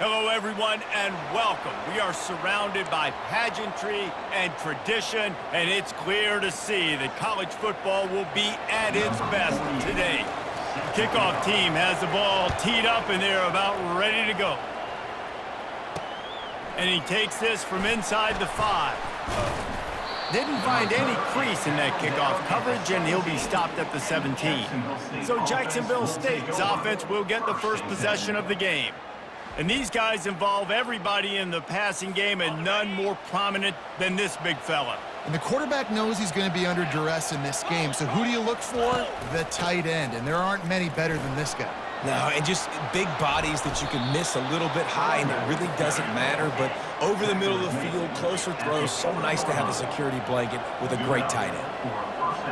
Hello, everyone, and welcome. We are surrounded by pageantry and tradition, and it's clear to see that college football will be at its best today. Kickoff team has the ball teed up, and they're about ready to go. And he takes this from inside the 5. Didn't find any crease in that kickoff coverage, and he'll be stopped at the 17. So Jacksonville State's offense will get the first possession of the game. And these guys involve everybody in the passing game, and none more prominent than this big fella. And the quarterback knows he's going to be under duress in this game. So who do you look for? The tight end. And there aren't many better than this guy. No, and just big bodies that you can miss a little bit high, and it really doesn't matter. But over the middle of the field, closer throws, so nice to have a security blanket with a great tight end.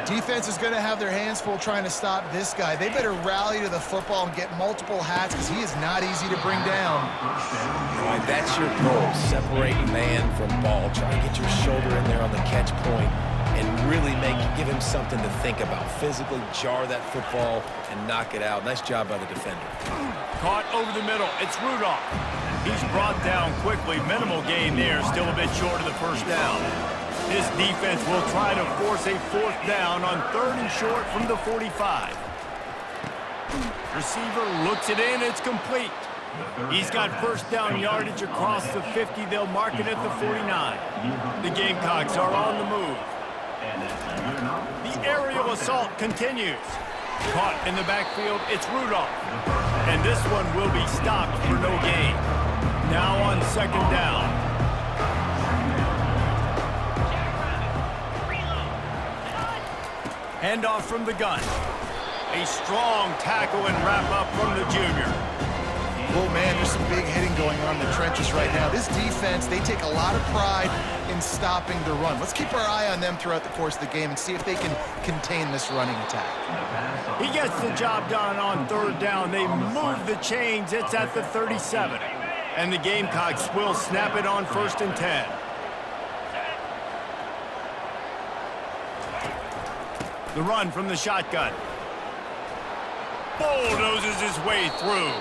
Defense is going to have their hands full trying to stop this guy. They better rally to the football and get multiple hats because he is not easy to bring down. And that's your goal, separate man from ball. Try to get your shoulder in there on the catch point and really give him something to think about. Physically jar that football and knock it out. Nice job by the defender. Caught over the middle. It's Rudolph. He's brought down quickly. Minimal gain there. Still a bit short of the first down. This defense will try to force a 4th down on 3rd and short from the 45. Receiver looks it in. It's complete. He's got first down yardage across the 50. They'll mark it at the 49. The Gamecocks are on the move. The aerial assault continues. Caught in the backfield, it's Rudolph. And this one will be stopped for no gain. Now on 2nd down. Handoff from the gun. A strong tackle and wrap-up from the junior. Oh, man, there's some big hitting going on in the trenches right now. This defense, they take a lot of pride in stopping the run. Let's keep our eye on them throughout the course of the game and see if they can contain this running attack. He gets the job done on 3rd down. They move the chains. It's at the 37. And the Gamecocks will snap it on 1st and 10. The run from the shotgun. Bulldozes his way through.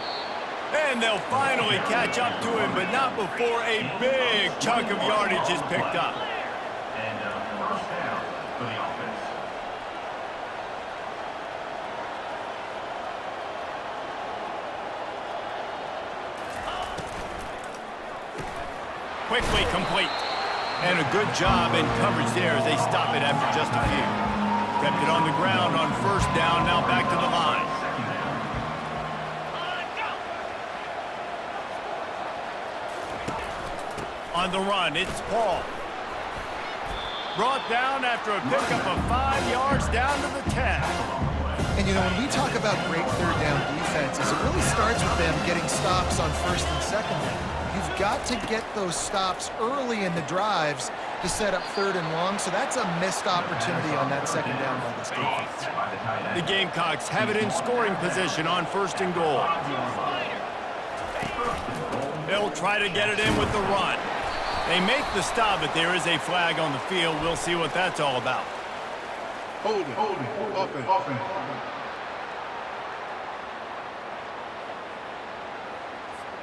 And they'll finally catch up to him, but not before a big chunk of yardage is picked up. And first down for the offense. Quickly complete. And a good job in coverage there as they stop it after just a few. Kept it on the ground on 1st down, now back to the line. On the run, it's Paul. Brought down after a pickup of 5 yards down to the 10. And, you know, when we talk about great 3rd down defenses, it really starts with them getting stops on 1st and 2nd down. You've got to get those stops early in the drives to set up 3rd and long, so that's a missed opportunity on that 2nd down by this defense. The Gamecocks have it in scoring position on 1st and goal. They'll try to get it in with the run. They make the stop, but there is a flag on the field. We'll see what that's all about. Holding, offense.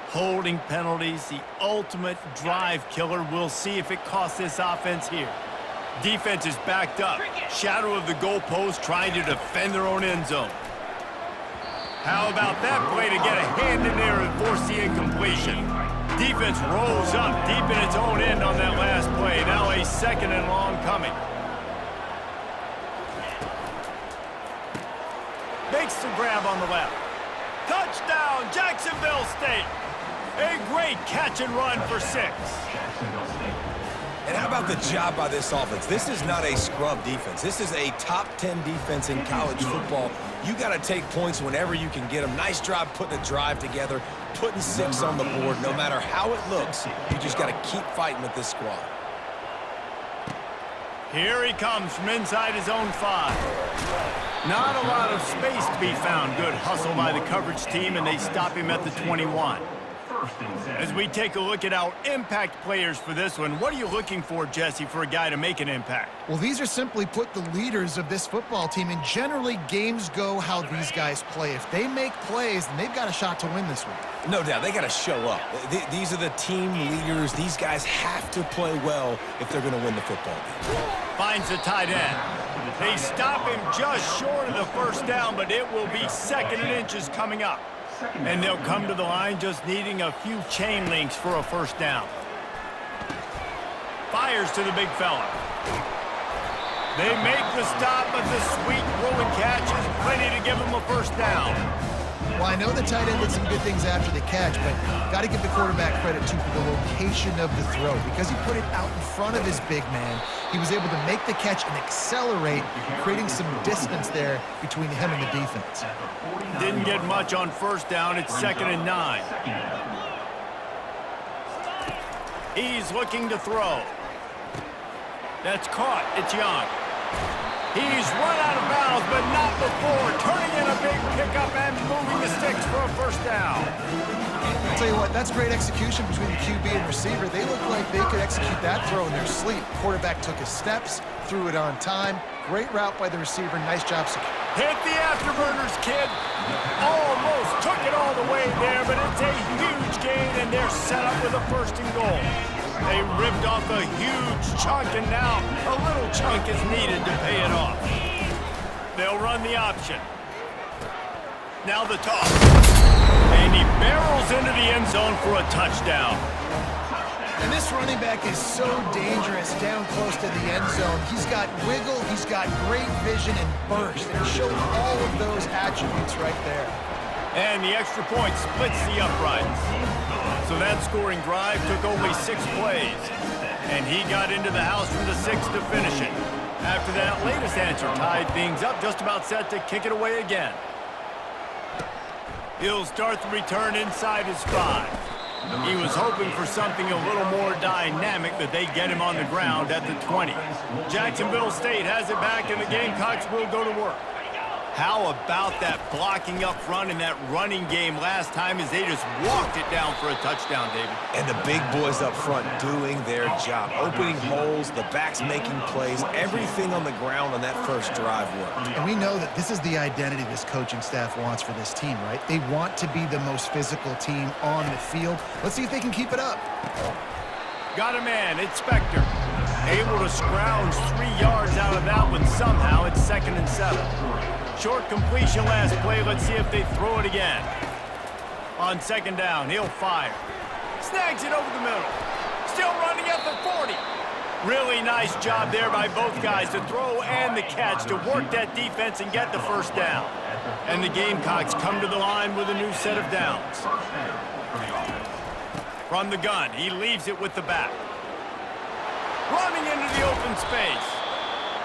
Holding penalties, the ultimate drive killer. We'll see if it costs this offense here. Defense is backed up. Shadow of the goalpost trying to defend their own end zone. How about that play to get a hand in there and force the incompletion? Defense rolls up deep in its own end on that last play. Now a 2nd and long coming. Makes the grab on the left. Touchdown, Jacksonville State. A great catch and run for 6. And how about the job by this offense? This is not a scrub defense. This is a top 10 defense in college football. You got to take points whenever you can get them. Nice job putting a drive together, putting 6 on the board. No matter how it looks, you just got to keep fighting with this squad. Here he comes from inside his own 5. Not a lot of space to be found. Good hustle by the coverage team, and they stop him at the 21. As we take a look at our impact players for this one, what are you looking for, Jesse, for a guy to make an impact? Well, these are simply put the leaders of this football team, and generally games go how these guys play. If they make plays, then they've got a shot to win this one. No doubt, they got to show up. These are the team leaders. These guys have to play well if they're going to win the football game. Finds the tight end. They stop him just short of the first down, but it will be 2nd and inches coming up. And they'll come to the line just needing a few chain links for a first down. Fires to the big fella. They make the stop, but the sweet rolling catch is plenty to give them a first down. Well, I know the tight end did some good things after the catch, but got to give the quarterback credit, too, for the location of the throw. Because he put it out in front of his big man, he was able to make the catch and accelerate, creating some distance there between him and the defense. Didn't get much on first down. It's 2nd and 9. He's looking to throw. That's caught. It's Young. He's run out of bounds, but not before turning in a big pickup and moving the sticks for a first down. I'll tell you what, that's great execution between the QB and receiver. They look like they could execute that throw in their sleep. Quarterback took his steps, threw it on time. Great route by the receiver. Nice job securing. Hit the afterburners, kid. Almost took it all the way there, but it's a huge gain, and they're set up with a 1st and goal. They ripped off a huge chunk, and now a little chunk is needed to pay it off. They'll run the option. Now the toss. And he barrels into the end zone for a touchdown. And this running back is so dangerous down close to the end zone. He's got wiggle, he's got great vision and burst, and he showed all of those attributes right there. And the extra point splits the uprights. So that scoring drive took only 6 plays. And he got into the house from the 6 to finish it. After that latest answer tied things up, just about set to kick it away again. He'll start the return inside his 5. He was hoping for something a little more dynamic, but they get him on the ground at the 20. Jacksonville State has it back, and the Gamecocks will go to work. How about that blocking up front in that running game last time as they just walked it down for a touchdown, David? And the big boys up front doing their job. Opening holes, the backs making plays, everything on the ground on that first drive worked. And we know that this is the identity this coaching staff wants for this team, right? They want to be the most physical team on the field. Let's see if they can keep it up. Got a man, it's Spector. Able to scrounge 3 yards out of that one somehow. It's 2nd and 7. Short completion last play. Let's see if they throw it again. On 2nd down, he'll fire. Snags it over the middle. Still running at the 40. Really nice job there by both guys to throw and the catch to work that defense and get the first down. And the Gamecocks come to the line with a new set of downs. From the gun, he leaves it with the back. Running into the open space.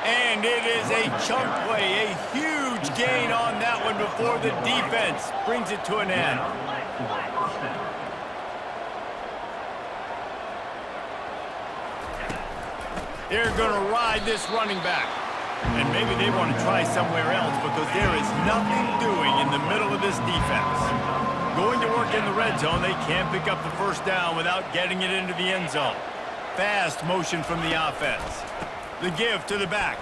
And it is a chunk play, a huge gain on that one before the defense brings it to an end. They're going to ride this running back. And maybe they want to try somewhere else because there is nothing doing in the middle of this defense. Going to work in the red zone, they can't pick up the first down without getting it into the end zone. Fast motion from the offense. The give to the back.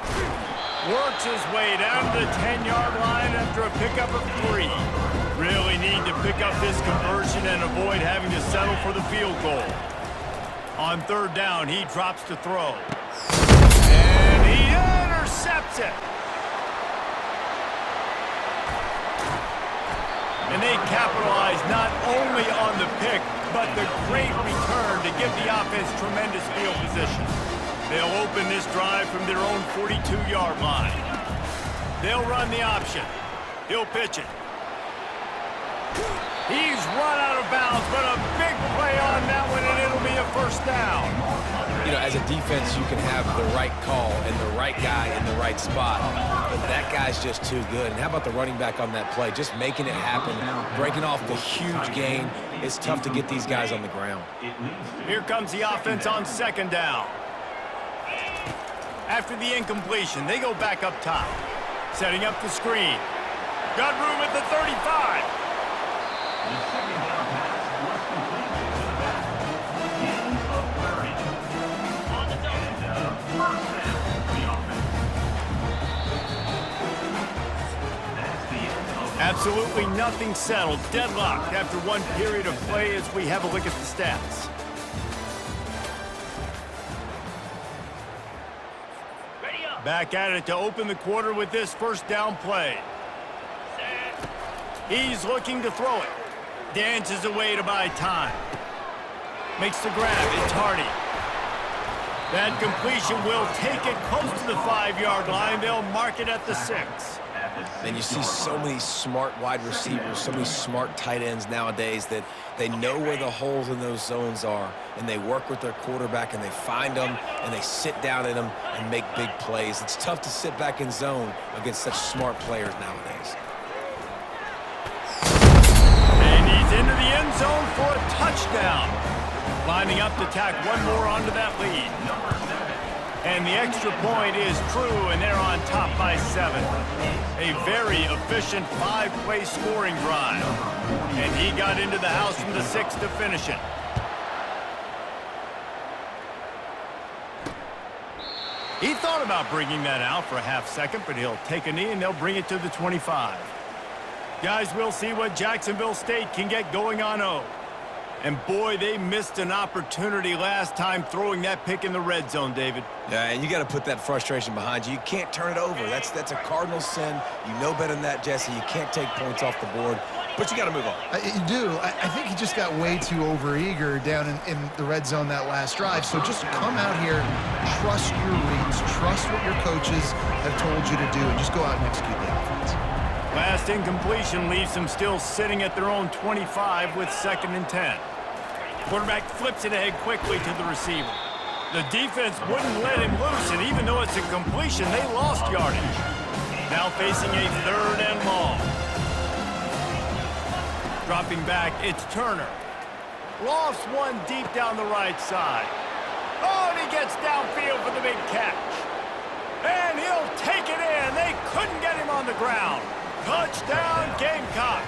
Works his way down to the 10-yard line after a pickup of 3. Really need to pick up this conversion and avoid having to settle for the field goal. On 3rd down, he drops to throw. And he intercepts it. And they capitalize not only on the pick, but the great return to give the offense tremendous field position. They'll open this drive from their own 42-yard line. They'll run the option. He'll pitch it. He's run out of bounds, but a big play on that one, and it'll be a first down. You know, as a defense, you can have the right call and the right guy in the right spot, but that guy's just too good. And how about the running back on that play? Just making it happen, breaking off the huge gain. It's tough to get these guys on the ground. Here comes the offense on 2nd down. After the incompletion, they go back up top. Setting up the screen. Got room at the 35. Absolutely nothing settled. Deadlocked after one period of play as we have a look at the stats. Back at it to open the quarter with this first down play. He's looking to throw it. Dances away to buy time. Makes the grab. It's Hardy. That completion will take it close to the 5-yard line. They'll mark it at the 6. And you see so many smart wide receivers, so many smart tight ends nowadays that they know where the holes in those zones are, and they work with their quarterback, and they find them, and they sit down in them and make big plays. It's tough to sit back in zone against such smart players nowadays. And he's into the end zone for a touchdown. Lining up to tack one more onto that lead. And the extra point is true, and they're on top by 7. A very efficient 5-play scoring drive. And he got into the house from the 6 to finish it. He thought about bringing that out for a half second, but he'll take a knee and they'll bring it to the 25. Guys, we'll see what Jacksonville State can get going on O. And boy, they missed an opportunity last time throwing that pick in the red zone, David. Yeah, and you got to put that frustration behind you. You can't turn it over. That's a cardinal sin. You know better than that, Jesse. You can't take points off the board, but you got to move on. You do. I think he just got way too overeager down in the red zone that last drive. So just come out here, trust your reads, trust what your coaches have told you to do, and just go out and execute the offense. Last incompletion leaves them still sitting at their own 25 with 2nd and 10. Quarterback flips it ahead quickly to the receiver. The defense wouldn't let him loose, and even though it's a completion, they lost yardage. Now facing a 3rd and long. Dropping back, it's Turner. Lofts one deep down the right side. Oh, and he gets downfield for the big catch. And he'll take it in. They couldn't get him on the ground. Touchdown, Gamecocks.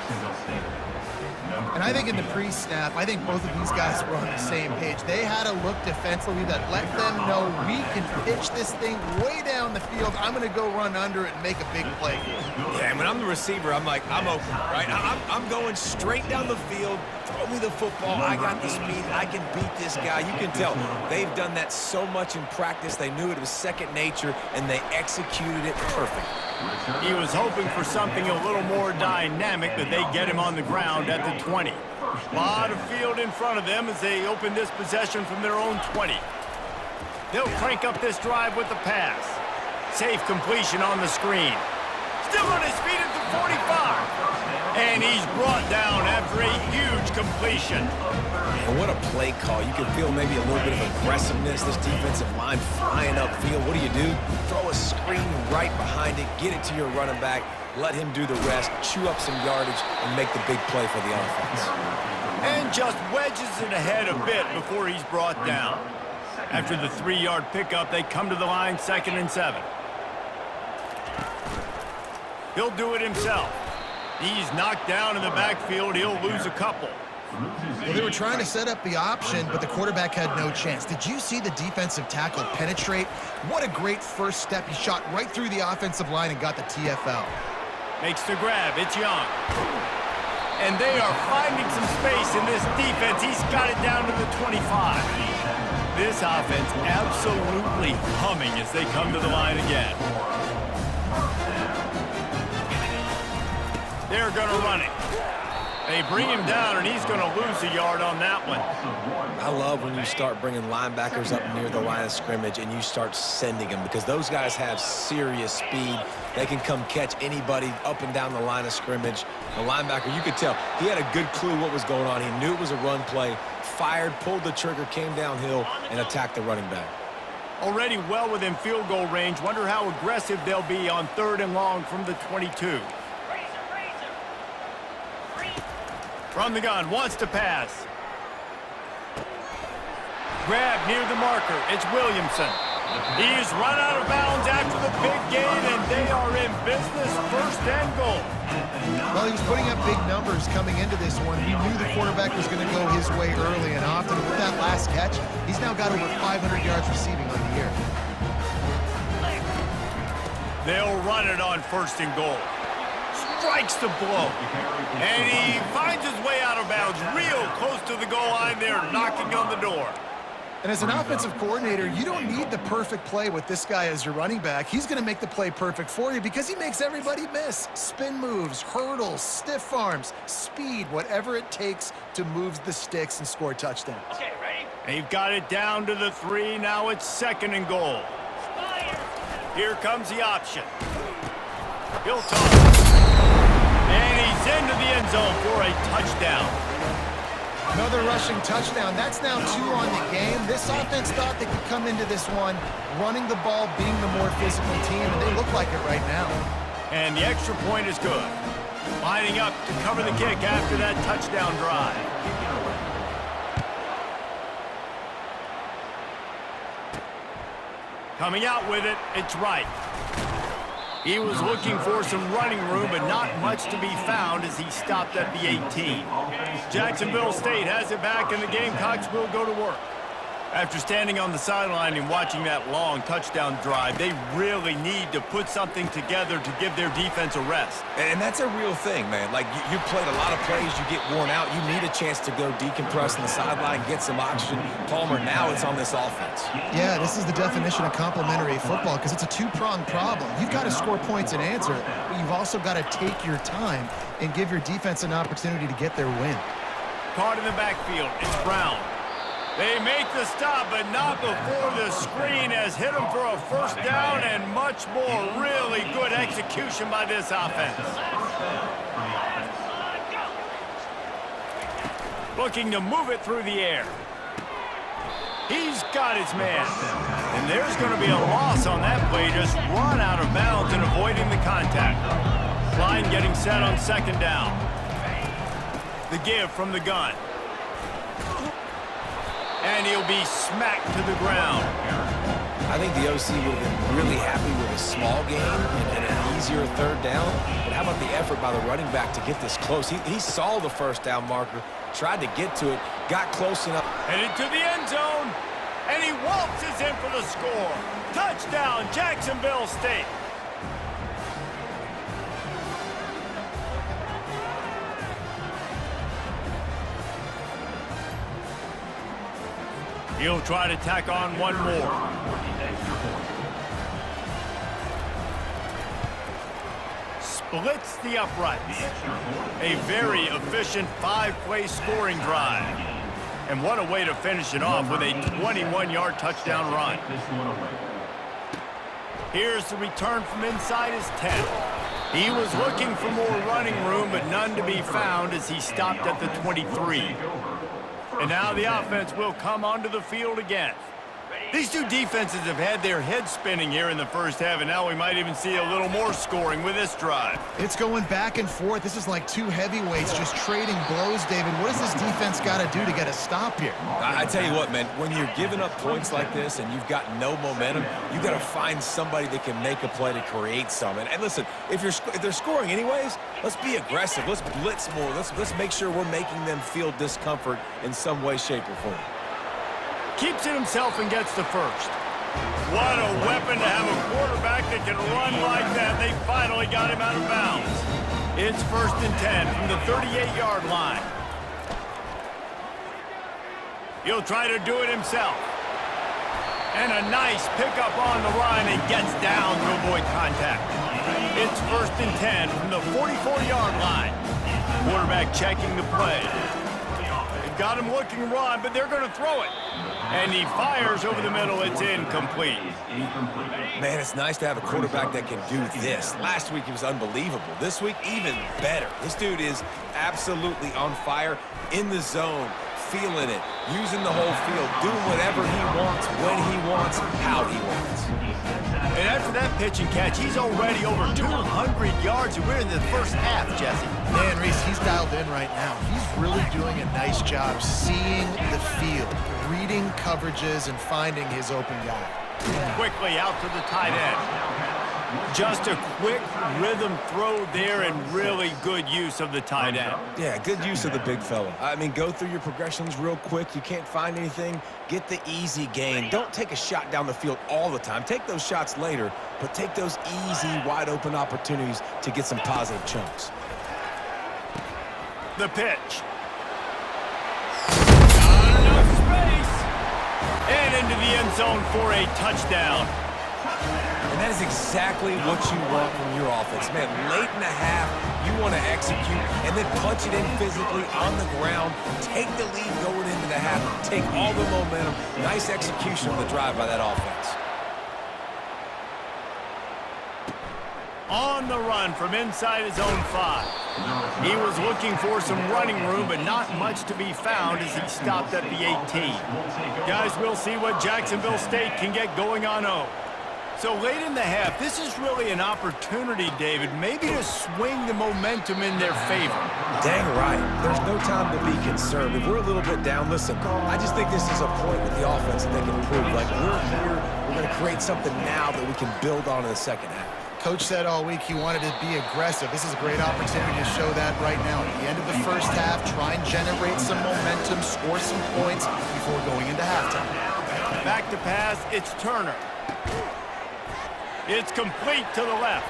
And I think in the pre-snap, I think both of these guys were on the same page. They had a look defensively that let them know we can pitch this thing way down the field. I'm going to go run under it and make a big play. Yeah, and when I'm the receiver, I'm like, I'm open, right? I'm going straight down the field. Throw me the football. I got the speed. I can beat this guy. You can tell they've done that so much in practice. They knew it was second nature, and they executed it perfectly. He was hoping for something a little more dynamic, but they get him on the ground at the 20. A lot of field in front of them as they open this possession from their own 20. They'll crank up this drive with the pass. Safe completion on the screen. Still on his feet at the 45. And he's brought down after a huge completion. And what a play call. You can feel maybe a little bit of aggressiveness. This defensive line flying upfield. What do? Throw a screen right behind it. Get it to your running back. Let him do the rest. Chew up some yardage and make the big play for the offense. And just wedges it ahead a bit before he's brought down. After the 3-yard pickup, they come to the line 2nd and 7. He'll do it himself. He's knocked down in the backfield. He'll lose a couple. Well, they were trying to set up the option, but the quarterback had no chance. Did you see the defensive tackle penetrate? What a great first step. He shot right through the offensive line and got the TFL. Makes the grab. It's Young. And they are finding some space in this defense. He's got it down to the 25. This offense absolutely humming as they come to the line again. They're going to run it. They bring him down, and he's going to lose a yard on that one. I love when you start bringing linebackers up near the line of scrimmage and you start sending them, because those guys have serious speed. They can come catch anybody up and down the line of scrimmage. The linebacker, you could tell, he had a good clue what was going on. He knew it was a run play, fired, pulled the trigger, came downhill, and attacked the running back. Already well within field goal range. Wonder how aggressive they'll be on 3rd and long from the 22. From the gun, wants to pass. Grab near the marker. It's Williamson. He's run out of bounds after the big gain, and they are in business, 1st and goal. Well, he was putting up big numbers coming into this one. He knew the quarterback was going to go his way early and often. With that last catch, he's now got over 500 yards receiving on the year. They'll run it on 1st and goal. strikes the blow. And he finds his way out of bounds real close to the goal line there, knocking on the door. And as an offensive coordinator, you don't need the perfect play with this guy as your running back. He's going to make the play perfect for you because he makes everybody miss. Spin moves, hurdles, stiff arms, speed, whatever it takes to move the sticks and score touchdowns. Okay, ready? They've got it down to the 3. Now it's 2nd and goal. Here comes the option. He'll toss. And he's into the end zone for a touchdown. Another rushing touchdown. That's now 2 on the game. This offense thought they could come into this one running the ball, being the more physical team, and they look like it right now. And the extra point is good. Lining up to cover the kick after that touchdown drive. Coming out with it, it's Wright. He was looking for some running room, but not much to be found as he stopped at the 18. Jacksonville State has it back, and the Gamecocks will go to work. After standing on the sideline and watching that long touchdown drive, they really need to put something together to give their defense a rest. And that's a real thing, man. Like, you played a lot of plays, you get worn out. You need a chance to go decompress on the sideline, get some oxygen. Palmer, now it's on this offense. Yeah, this is the definition of complementary football because it's a two-pronged problem. You've got to score points and answer it, but you've also got to take your time and give your defense an opportunity to get their win. Caught in the backfield, it's Brown. They make the stop, but not before the screen has hit them for a first down and much more. Really good execution by this offense. Looking to move it through the air. He's got his man. And there's going to be a loss on that play. Just run out of bounds and avoiding the contact. Line getting set on 2nd down. The give from the gun. And he'll be smacked to the ground. I think the OC would have been really happy with a small gain and an easier 3rd down. But how about the effort by the running back to get this close? He saw the first down marker, tried to get to it, got close enough. Headed to the end zone, and he waltzes in for the score. Touchdown, Jacksonville State. He'll try to tack on one more. Splits the uprights. A very efficient 5-play scoring drive. And what a way to finish it off with a 21-yard touchdown run. Here's the return from inside his 10. He was looking for more running room, but none to be found as he stopped at the 23. And now the offense will come onto the field again. These two defenses have had their heads spinning here in the first half, and now we might even see a little more scoring with this drive. It's going back and forth. This is like two heavyweights just trading blows, David. What does this defense got to do to get a stop here? I tell you what, man, when you're giving up points like this and you've got no momentum, you got to find somebody that can make a play to create some. And listen, if they're scoring anyways, let's be aggressive. Let's blitz more. Let's make sure we're making them feel discomfort in some way, shape, or form. Keeps it himself and gets the first. What a weapon to have a quarterback that can run like that. They finally got him out of bounds. It's 1st and 10 from the 38-yard line. He'll try to do it himself. And a nice pickup on the run and gets down to avoid contact. It's 1st and 10 from the 44-yard line. Quarterback checking the play. They've got him looking run, but they're going to throw it. And he fires over the middle. It's incomplete. Man, it's nice to have a quarterback that can do this. Last week, he was unbelievable. This week, even better. This dude is absolutely on fire, in the zone, feeling it, using the whole field, doing whatever he wants, when he wants, how he wants. And after that pitch and catch, he's already over 200 yards, and we're in the first half, Jesse. Man, Reese, he's dialed in right now. He's really doing a nice job seeing the field, reading coverages, and finding his open guy. Quickly out to the tight end. Just a quick rhythm throw there and really good use of the tight end. Yeah, good use of the big fella. I mean, go through your progressions real quick. You can't find anything, get the easy gain. Don't take a shot down the field all the time. Take those shots later, but take those easy, wide-open opportunities to get some positive chunks. The pitch. Not enough space. And into the end zone for a touchdown. And that is exactly what you want from your offense. Man, late in the half, you want to execute and then punch it in physically on the ground. Take the lead going into the half. Take all the momentum. Nice execution of the drive by that offense. On the run from inside his own 5. He was looking for some running room, but not much to be found as he stopped at the 18. Guys, we'll see what Jacksonville State can get going on 0. So late in the half, this is really an opportunity, David, maybe to swing the momentum in their favor. Dang right. There's no time to be concerned. If we're a little bit down, listen, I just think this is a point with the offense that they can improve. Like, we're here, we're going to create something now that we can build on in the second half. Coach said all week he wanted to be aggressive. This is a great opportunity to show that right now. At the end of the first half, try and generate some momentum, score some points before going into halftime. Back to pass, it's Turner. It's complete to the left.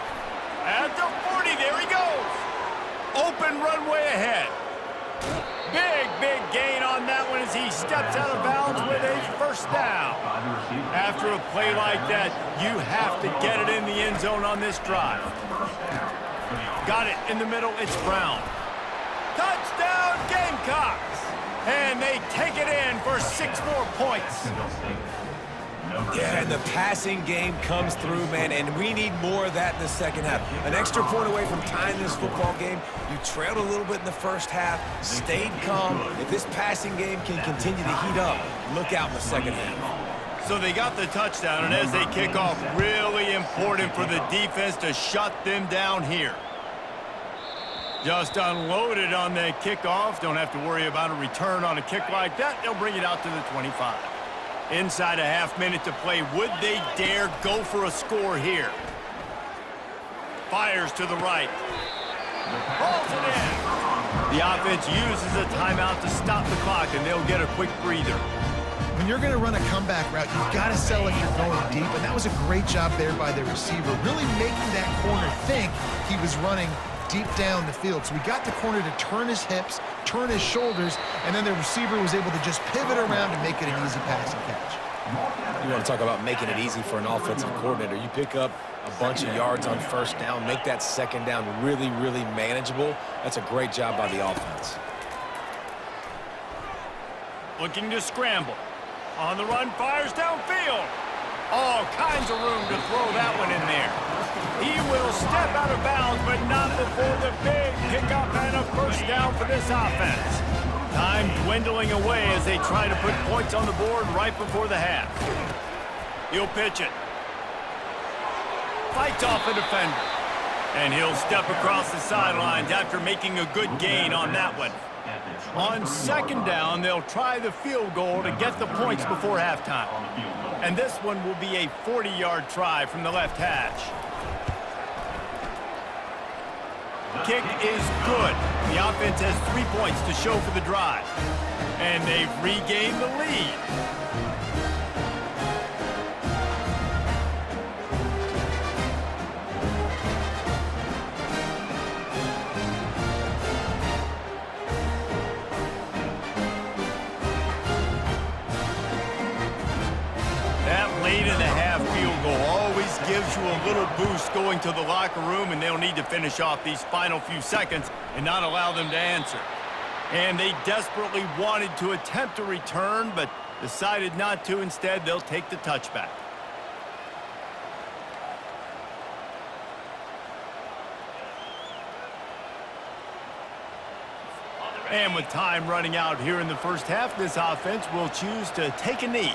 At the 40, there he goes. Open runway ahead. Big gain on that one as he steps out of bounds with a first down. After a play like that, you have to get it in the end zone on this drive. Got it in the middle, it's Brown. Touchdown Gamecocks! And they take it in for 6 more points. Yeah, and the passing game comes through, man, and we need more of that in the second half. An extra point away from tying this football game. You trailed a little bit in the first half, stayed calm. If this passing game can continue to heat up, look out in the second half. So they got the touchdown, and as they kick off, really important for the defense to shut them down here. Just unloaded on the kickoff. Don't have to worry about a return on a kick like that. They'll bring it out to the 25. Inside a half minute to play. Would they dare go for a score here? Fires to the right. Balls it in. The offense uses a timeout to stop the clock, and they'll get a quick breather. When you're going to run a comeback route, you've got to sell like you're going deep, and that was a great job there by the receiver, really making that corner think he was running deep down the field. So we got the corner to turn his hips, turn his shoulders, and then the receiver was able to just pivot around and make it an easy pass and catch. You want to talk about making it easy for an offensive coordinator. You pick up a bunch of yards on first down, make that second down really manageable. That's a great job by the offense. Looking to scramble. On the run, fires downfield. All kinds of room to throw that one in there. He will step out of bounds, but not before the big pickup and a first down for this offense. Time dwindling away as they try to put points on the board right before the half. He'll pitch it. Fights off a defender. And he'll step across the sidelines after making a good gain on that one. On second down, they'll try the field goal to get the points before halftime. And this one will be a 40-yard try from the left hash. Kick is good. The offense has 3 points to show for the drive. And they've regained the lead. Late in the half field goal always gives you a little boost going to the locker room, and they'll need to finish off these final few seconds and not allow them to answer. And they desperately wanted to attempt a return, but decided not to. Instead, they'll take the touchback. And with time running out here in the first half, this offense will choose to take a knee.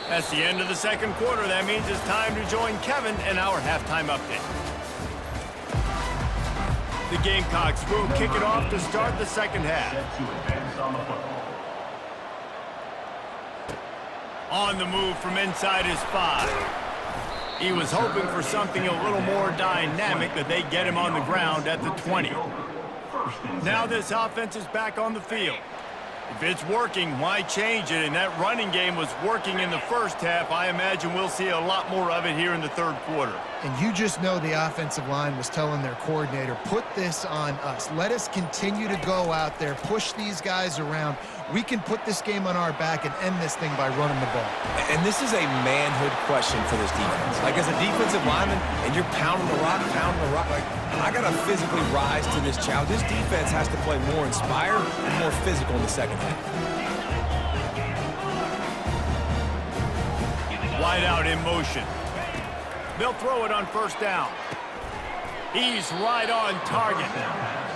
That's the end of the second quarter. That means it's time to join Kevin in our halftime update. The Gamecocks will kick it off to start the second half. On the move from inside his 5. He was hoping for something a little more dynamic, but they get him on the ground at the 20. Now this offense is back on the field. If it's working, why change it? And that running game was working in the first half. I imagine we'll see a lot more of it here in the third quarter. And you just know the offensive line was telling their coordinator, put this on us. Let us continue to go out there, push these guys around. We can put this game on our back and end this thing by running the ball. And this is a manhood question for this defense. Like, as a defensive lineman, and you're pounding the rock, like, I got to physically rise to this challenge. This defense has to play more inspired and more physical in the second half. Wide out in motion. They'll throw it on first down. He's right on target.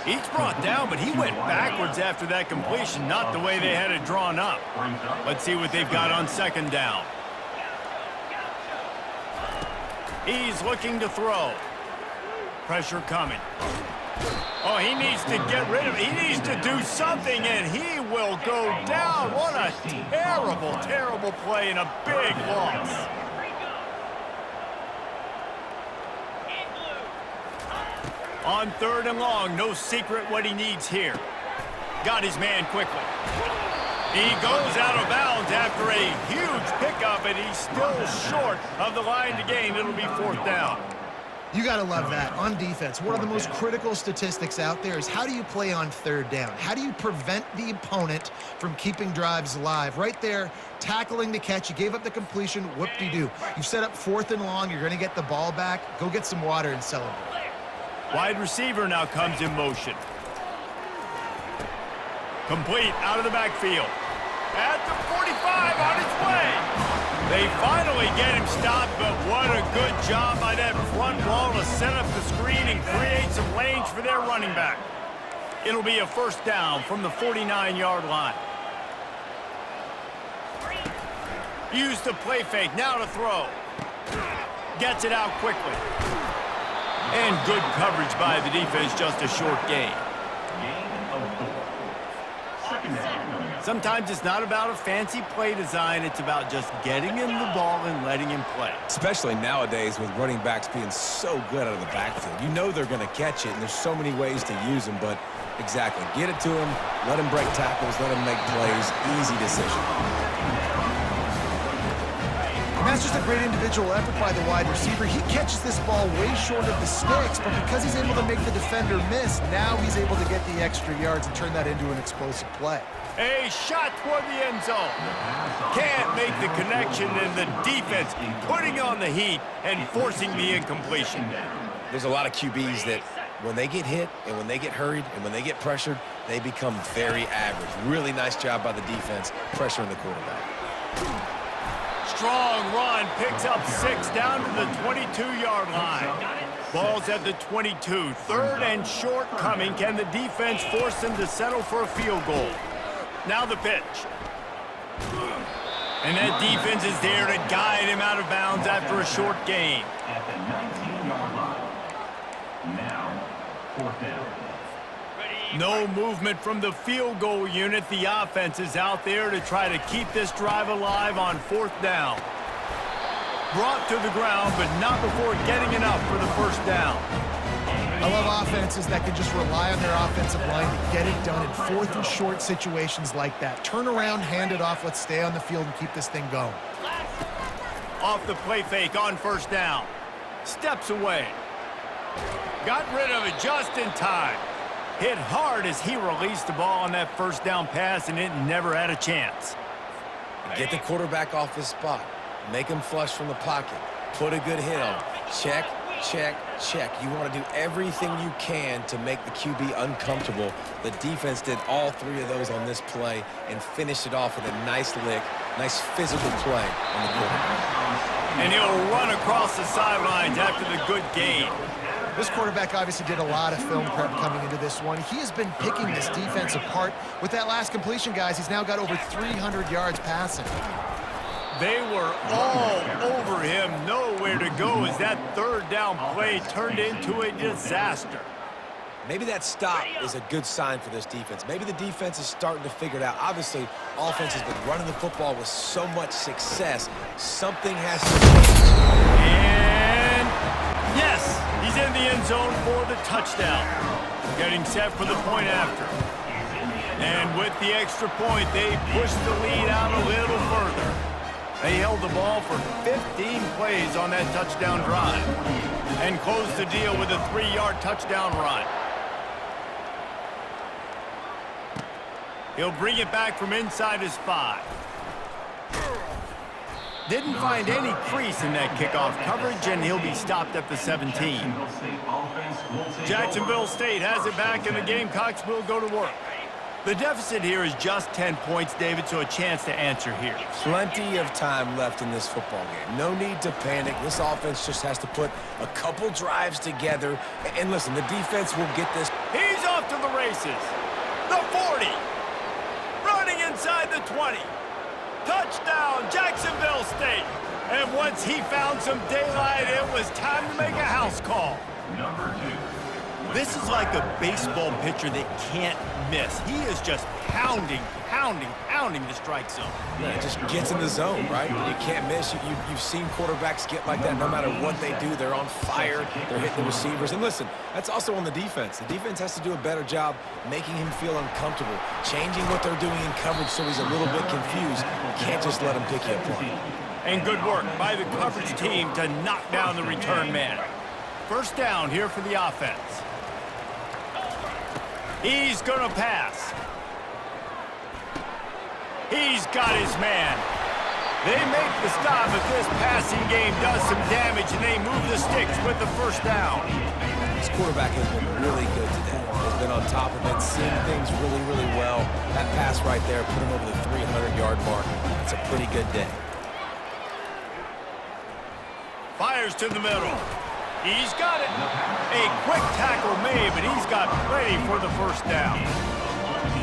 He's brought down, but he went backwards after that completion, not the way they had it drawn up. Let's see what they've got on second down. He's looking to throw. Pressure coming. Oh, he needs to get rid of it. He needs to do something, and he will go down. What a terrible, terrible play and a big loss. On third and long, no secret what he needs here. Got his man quickly. He goes out of bounds after a huge pickup, and he's still short of the line to gain. It'll be fourth down. You got to love that. On defense, one of the most critical statistics out there is how do you play on third down? How do you prevent the opponent from keeping drives alive? Right there, tackling the catch. You gave up the completion. Whoop-de-doo. You've set up fourth and long. You're going to get the ball back. Go get some water and celebrate. Wide receiver now comes in motion. Complete out of the backfield. At the 45 on its way. They finally get him stopped, but what a good job by that front wall to set up the screen and create some lanes for their running back. It'll be a first down from the 49-yard line. Use the play fake, now to throw. Gets it out quickly. And good coverage by the defense, just a short gain. Sometimes it's not about a fancy play design, it's about just getting him the ball and letting him play. Especially nowadays with running backs being so good out of the backfield. You know they're going to catch it, and there's so many ways to use them, but exactly. Get it to him, let him break tackles, let him make plays. Easy decision. And that's just a great individual effort by the wide receiver. He catches this ball way short of the sticks, but because he's able to make the defender miss, now he's able to get the extra yards and turn that into an explosive play. A shot toward the end zone. Can't make the connection, and the defense putting on the heat and forcing the incompletion. There's a lot of QBs that when they get hit and when they get hurried and when they get pressured, they become very average. Really nice job by the defense pressuring the quarterback. Strong run, picks up 6 down to the 22-yard line. Ball's at the 22. Third and short coming. Can the defense force them to settle for a field goal? Now the pitch. And that defense is there to guide him out of bounds after a short gain. At the 19-yard line. Now, fourth down. No movement from the field goal unit. The offense is out there to try to keep this drive alive on fourth down. Brought to the ground, but not before getting enough for the first down. I love offenses that can just rely on their offensive line to get it done in fourth and short situations like that. Turn around, hand it off, let's stay on the field and keep this thing going. Off the play fake on first down. Steps away. Got rid of it just in time. Hit hard as he released the ball on that first down pass, and it never had a chance. Get the quarterback off his spot. Make him flush from the pocket. Put a good hit on him. Check, check, check. You want to do everything you can to make the QB uncomfortable. The defense did all three of those on this play and finished it off with a nice lick, nice physical play on the quarterback. And he'll run across the sidelines after the good gain. This quarterback obviously did a lot of film prep coming into this one. He has been picking this defense apart. With that last completion, guys, he's now got over 300 yards passing. They were all over him, nowhere to go as that third down play turned into a disaster. Maybe that stop is a good sign for this defense. Maybe the defense is starting to figure it out. Obviously, offense has been running the football with so much success. Something has to change. And yes, he's in the end zone for the touchdown. Getting set for the point after. And with the extra point, they pushed the lead out a little further. They held the ball for 15 plays on that touchdown drive and closed the deal with a 3-yard touchdown run. He'll bring it back from inside his 5. Didn't find any crease in that kickoff coverage, and he'll be stopped at the 17. Jacksonville State has it back, and the Gamecocks will go to work. The deficit here is just 10 points, David, so a chance to answer here. Plenty of time left in this football game. No need to panic. This offense just has to put a couple drives together. And listen, the defense will get this. He's off to the races. The 40. Running inside the 20. Touchdown, Jacksonville State. And once he found some daylight, it was time to make a house call. Number 2. This is like a baseball pitcher that can't miss. He is just pounding the strike zone. Yeah, it just gets in the zone, right? You can't miss. You've seen quarterbacks get like that no matter what they do. They're on fire. They're hitting the receivers. And listen, that's also on the defense. The defense has to do a better job making him feel uncomfortable, changing what they're doing in coverage so he's a little bit confused. You can't just let him pick you apart. And good work by the coverage team to knock down the return man. First down here for the offense. He's going to pass. He's got his man. They make the stop, but this passing game does some damage, and they move the sticks with the first down. This quarterback has been really good today. He's been on top of it, seeing things really well. That pass right there put him over the 300-yard mark. It's a pretty good day. Fires to the middle. He's got it. A quick tackle made, but he's got plenty for the first down.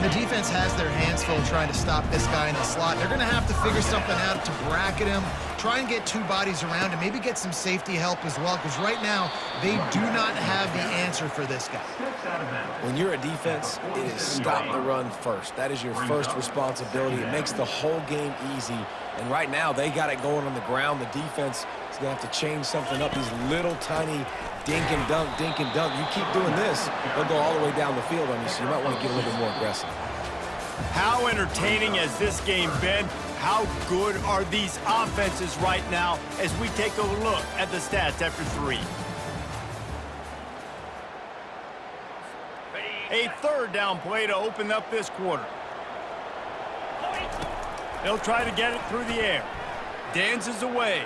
The defense has their hands full trying to stop this guy in the slot. They're going to have to figure something out to bracket him, try and get 2 bodies around him, maybe get some safety help as well, because right now they do not have the answer for this guy. When you're a defense, it is stop the run first. That is your first responsibility. It makes the whole game easy. And right now, they got it going on the ground. The defense is going to have to change something up. These little tiny dink and dunk. You keep doing this, they'll go all the way down the field on you, so you might want to get a little bit more aggressive. How entertaining has this game been? How good are these offenses right now as we take a look at the stats after 3? A third down play to open up this quarter. He'll try to get it through the air. Dances away.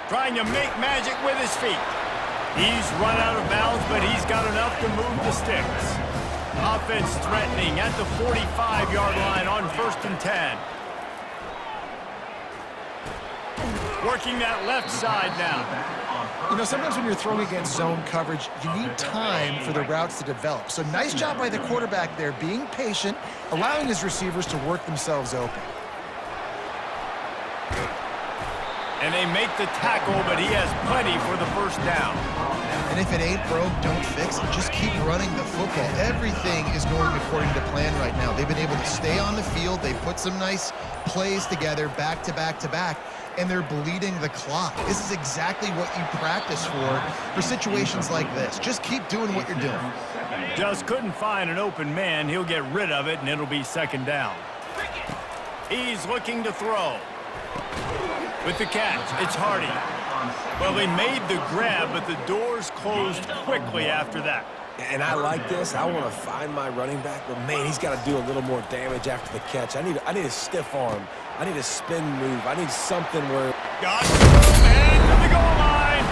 Trying to make magic with his feet. He's run out of bounds, but he's got enough to move the sticks. Offense threatening at the 45-yard line on 1st and 10. Working that left side now. You know, sometimes when you're throwing against zone coverage, you need time for the routes to develop. So nice job by the quarterback there, being patient, allowing his receivers to work themselves open. And they make the tackle, but he has plenty for the first down. And if it ain't broke, don't fix it. Just keep running the football. Everything is going according to plan right now. They've been able to stay on the field. They put some nice plays together, back to back, and they're bleeding the clock. This is exactly what you practice for situations like this. Just keep doing what you're doing. Just couldn't find an open man. He'll get rid of it, and it'll be 2nd down. He's looking to throw. With the catch, it's Hardy. Well, they made the grab, but the doors closed quickly after that. And I like this. I want to find my running back, but man, he's got to do a little more damage after the catch. I need a stiff arm. I need a spin move. I need something where... Got and to the goal line.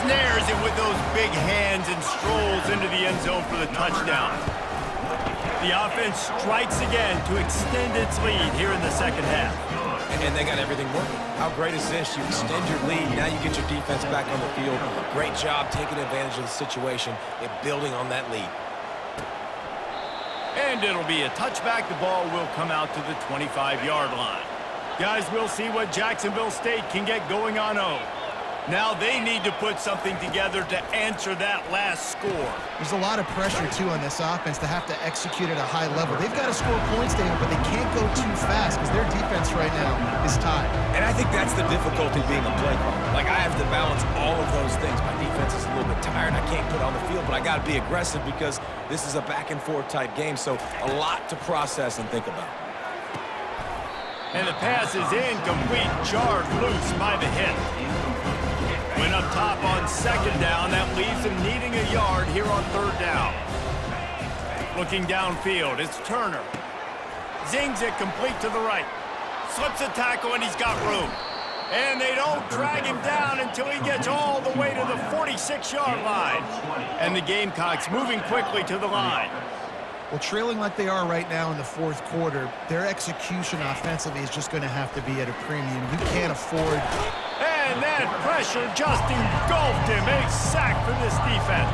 Snares it with those big hands and strolls into the end zone for the touchdown. The offense strikes again to extend its lead here in the 2nd half. And they got everything working. How great is this? You extend your lead. Now you get your defense back on the field. Great job taking advantage of the situation and building on that lead. And it'll be a touchback. The ball will come out to the 25-yard line. Guys, we'll see what Jacksonville State can get going on 0. Now they need to put something together to answer that last score. There's a lot of pressure, too, on this offense to have to execute at a high level. They've got to score points, David, but they can't go too fast because their defense right now is tied. And I think that's the difficulty being a play caller. Like, I have to balance all of those things. My defense is a little bit tired. I can't put on the field, but I got to be aggressive because this is a back-and-forth type game, so a lot to process and think about. And the pass is incomplete, jarred loose by the hip. Went up top on second down. That leaves him needing a yard here on third down. Looking downfield, it's Turner. Zings it complete to the right. Slips a tackle, and he's got room. And they don't drag him down until he gets all the way to the 46-yard line. And the Gamecocks moving quickly to the line. Well, trailing like they are right now in the fourth quarter, their execution offensively is just going to have to be at a premium. You can't afford... And that pressure just engulfed him. A sack for this defense.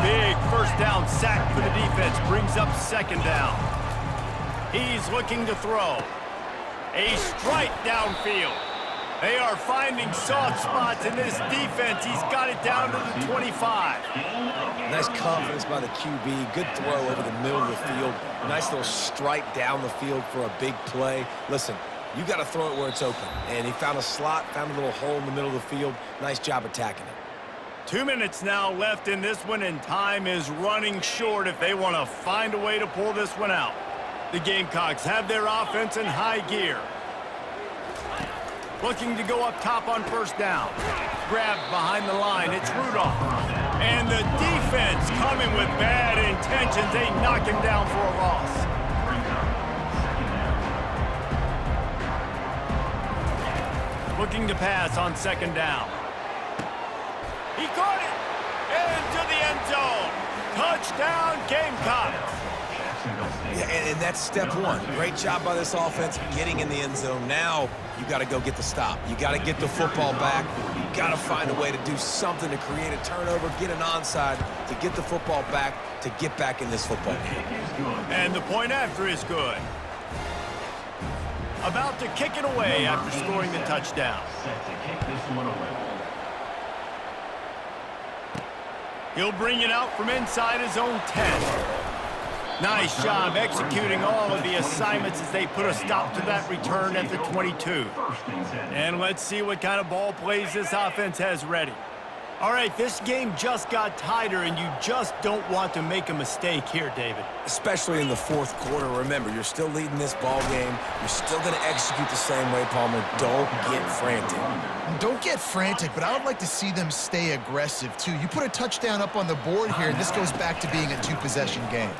Big first down sack for the defense. Brings up second down. He's looking to throw. A strike downfield. They are finding soft spots in this defense. He's got it down to the 25. Nice confidence by the QB. Good throw over the middle of the field. Nice little strike down the field for a big play. Listen, you got to throw it where it's open. And he found a slot, found a little hole in the middle of the field. Nice job attacking it. 2 minutes now left in this one, and time is running short if they want to find a way to pull this one out. The Gamecocks have their offense in high gear. Looking to go up top on first down. Grabbed behind the line. It's Rudolph. And the defense coming with bad intentions. They knock him down for a loss. Looking to pass on second down. He caught it. Into the end zone. Touchdown, Gamecocks. Yeah, and that's step one. Great job by this offense getting in the end zone. Now you got to go get the stop. You got to get the football back. You got to find a way to do something to create a turnover, get an onside, to get the football back, to get back in this football game. And the point after is good. About to kick it away after scoring the touchdown. Set to kick this one away. He'll bring it out from inside his own 10. Nice job executing all of the assignments as they put a stop to that return at the 22. And let's see what kind of ball plays this offense has ready. All right, this game just got tighter, and you just don't want to make a mistake here, David. Especially in the fourth quarter. Remember, you're still leading this ball game. You're still going to execute the same way, Palmer. Don't get frantic. Don't get frantic, but I would like to see them stay aggressive, too. You put a touchdown up on the board here, and this goes back to being a two-possession game.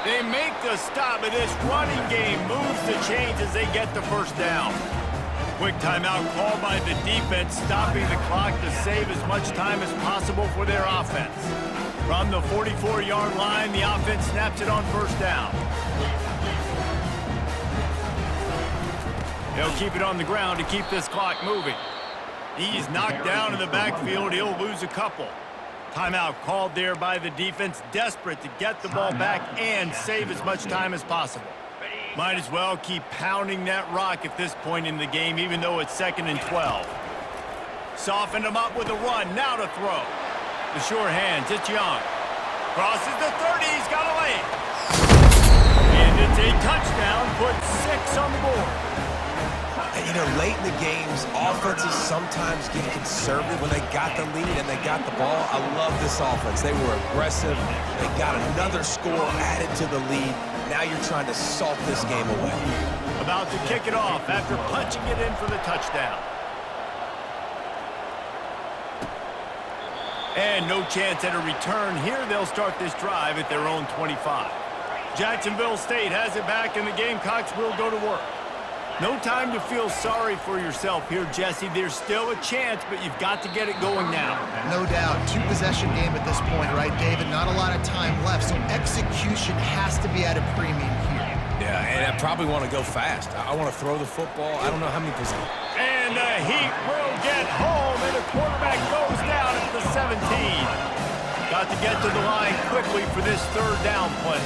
They make the stop, but this running game moves the chains as they get the first down. Quick timeout called by the defense, stopping the clock to save as much time as possible for their offense. From the 44-yard line, the offense snaps it on first down. They'll keep it on the ground to keep this clock moving. He's knocked down in the backfield. He'll lose a couple. Timeout called there by the defense, desperate to get the ball back and save as much time as possible. Might as well keep pounding that rock at this point in the game, even though it's 2nd and 12. Softened him up with a run, now to throw. The sure hands, it's Young. Crosses the 30, he's got a lane. And it's a touchdown, puts 6 on the board. And, you know, late in the games, offenses sometimes get conservative when they got the lead and they got the ball. I love this offense. They were aggressive. They got another score added to the lead. Now you're trying to salt this game away. About to kick it off after punching it in for the touchdown. And no chance at a return here. They'll start this drive at their own 25. Jacksonville State has it back, and the Gamecocks will go to work. No time to feel sorry for yourself here, Jesse. There's still a chance, but you've got to get it going now. No doubt. Two-possession game at this point, right, David? Not a lot of time left, so execution has to be at a premium here. Yeah, and I probably want to go fast. I want to throw the football. I don't know how many possessions. And the Heat will get home, and the quarterback goes down at the 17. Got to get to the line quickly for this third down play.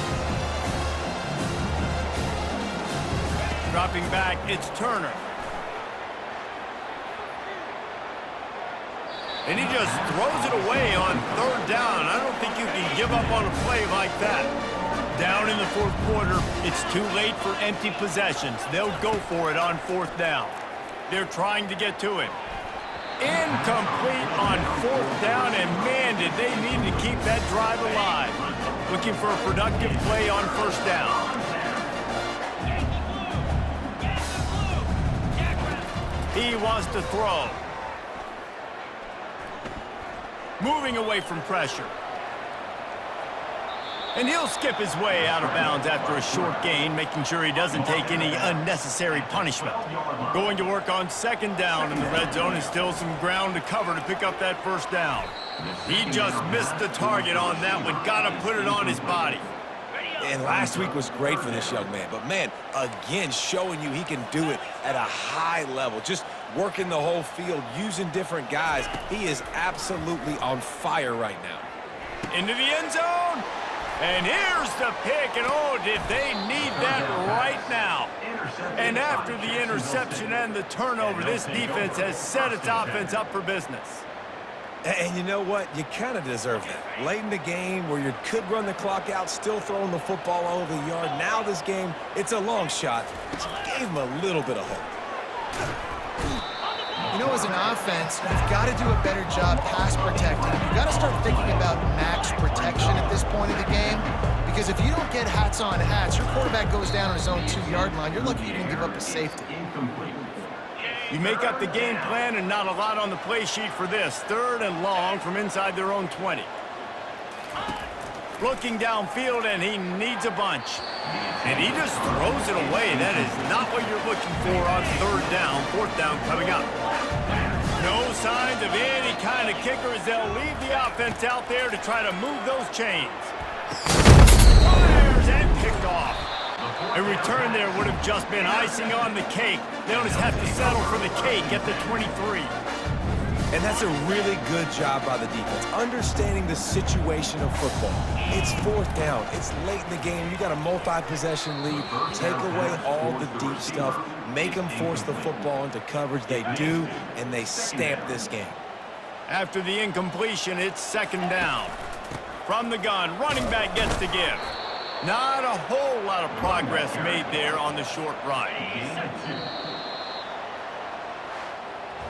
Dropping back, it's Turner. And he just throws it away on third down. I don't think you can give up on a play like that. Down in the fourth quarter, it's too late for empty possessions. They'll go for it on fourth down. They're trying to get to him. Incomplete on fourth down, and man, did they need to keep that drive alive. Looking for a productive play on first down. He wants to throw. Moving away from pressure. And he'll skip his way out of bounds after a short gain, making sure he doesn't take any unnecessary punishment. Going to work on second down in the red zone, and still some ground to cover to pick up that first down. He just missed the target on that one. Got to put it on his body. And last week was great for this young man. But, man, again, showing you he can do it at a high level. Just working the whole field, using different guys. He is absolutely on fire right now. Into the end zone. And here's the pick. And, oh, did they need that right now. And after the interception and the turnover, this defense has set its offense up for business. And you know what? You kind of deserve that. Late in the game where you could run the clock out, still throwing the football all over the yard. Now this game, it's a long shot. But you gave him a little bit of hope. You know, as an offense, you've got to do a better job pass protecting. You've got to start thinking about max protection at this point of the game. Because if you don't get hats on hats, your quarterback goes down on his own 2-yard line. You're lucky you didn't give up a safety. You make up the game plan and not a lot on the play sheet for this. Third and long from inside their own 20. Looking downfield, and he needs a bunch. And he just throws it away. That is not what you're looking for on third down. Fourth down coming up. No signs of any kind of kicker as they'll leave the offense out there to try to move those chains. Fires and picked off. A return there would have just been icing on the cake. They'll just have to settle for the cake at the 23. And that's a really good job by the defense, understanding the situation of football. It's fourth down. It's late in the game. You got a multi-possession lead. Take away all the deep stuff. Make them force the football into coverage. They do, and they stamp this game. After the incompletion, it's second down. From the gun, running back gets to give. Not a whole lot of progress made there on the short run.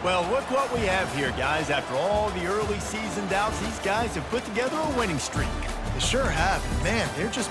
Well, look what we have here, guys. After all the early season doubts, these guys have put together a winning streak. They sure have. Man, they're just